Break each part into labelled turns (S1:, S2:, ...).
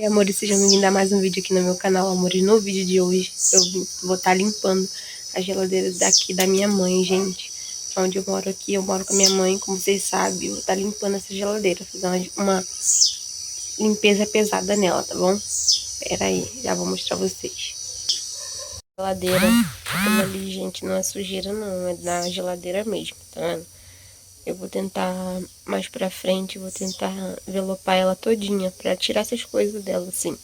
S1: Amores, sejam bem-vindos a mais um vídeo aqui no meu canal, amores. No vídeo de hoje eu vou estar limpando a geladeira daqui da minha mãe, gente. Onde eu moro aqui, eu moro com a minha mãe, como vocês sabem. Eu vou estar limpando essa geladeira, fazendo uma limpeza pesada nela, tá bom? Pera aí, já vou mostrar pra vocês. Geladeira, aquilo ali, gente, não é sujeira não, é da geladeira mesmo, tá vendo? Eu vou tentar, mais pra frente, vou tentar envelopar ela todinha, pra tirar essas coisas dela, assim.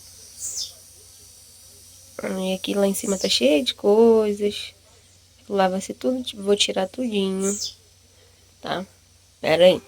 S1: E aqui lá em cima tá cheio de coisas. Lá vai ser tudo, vou tirar tudinho, tá? Pera aí.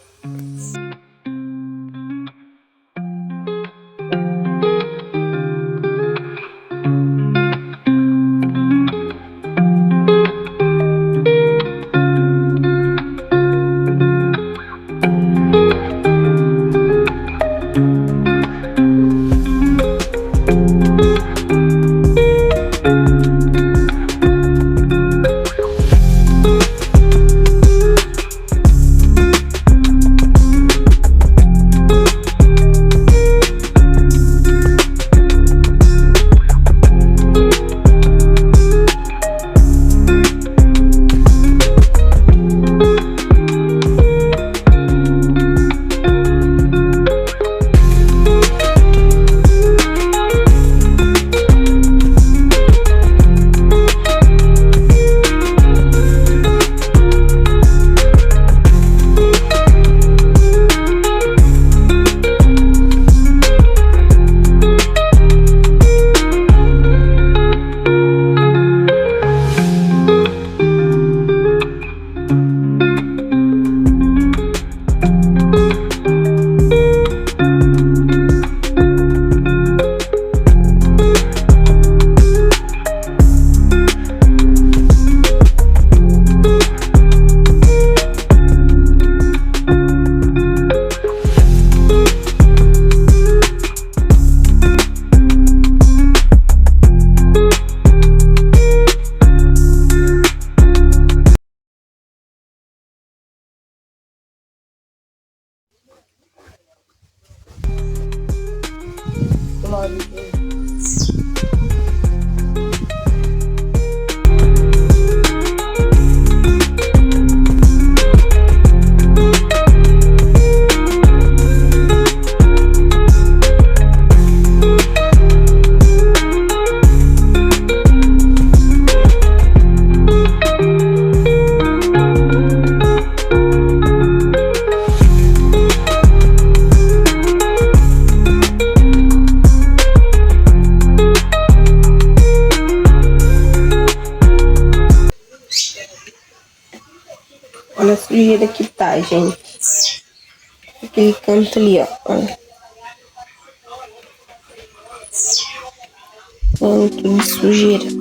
S1: Olha a sujeira que tá, gente. Aquele canto ali, ó. Tanto de sujeira.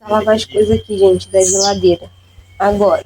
S1: lavar as coisas aqui, gente, da geladeira. Agora.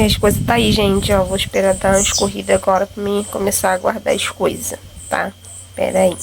S1: E as coisas tá aí, gente, ó. Vou esperar dar uma escorrida agora pra mim começar a guardar as coisas, tá? Pera aí.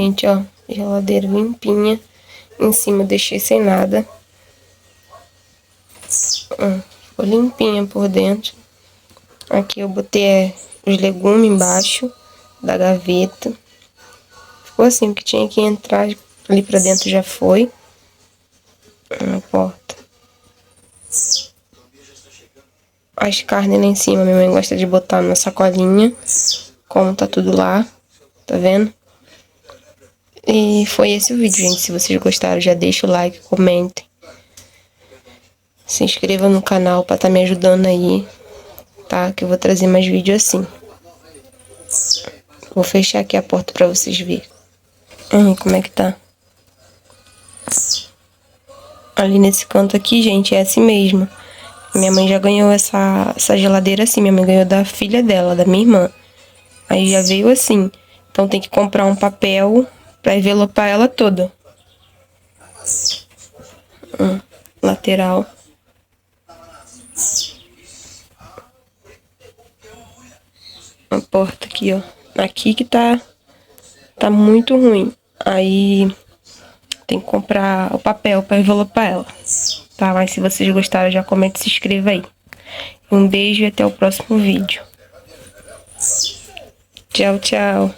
S1: gente, ó. Geladeira limpinha. Em cima eu deixei sem nada. Ficou limpinha por dentro. Aqui eu botei os legumes embaixo da gaveta. Ficou assim, o que tinha que entrar ali pra dentro já foi. Na porta. As carnes lá em cima, minha mãe gosta de botar na sacolinha. Como tá tudo lá, tá vendo? E foi esse o vídeo, gente. Se vocês gostaram, já deixa o like, comentem. Se inscreva no canal pra tá me ajudando aí, tá? Que eu vou trazer mais vídeos assim. Vou fechar aqui a porta pra vocês verem. Como é que tá? Ali nesse canto aqui, gente, é assim mesmo. Minha mãe já ganhou essa geladeira assim. Minha mãe ganhou da filha dela, da minha irmã. Aí já veio assim. Então tem que comprar um papel pra envelopar ela toda. Lateral. A porta aqui, ó. Aqui que tá muito ruim. Aí tem que comprar o papel pra envelopar ela. Tá? Mas se vocês gostaram, já comenta e se inscreva aí. Um beijo e até o próximo vídeo. Tchau, tchau.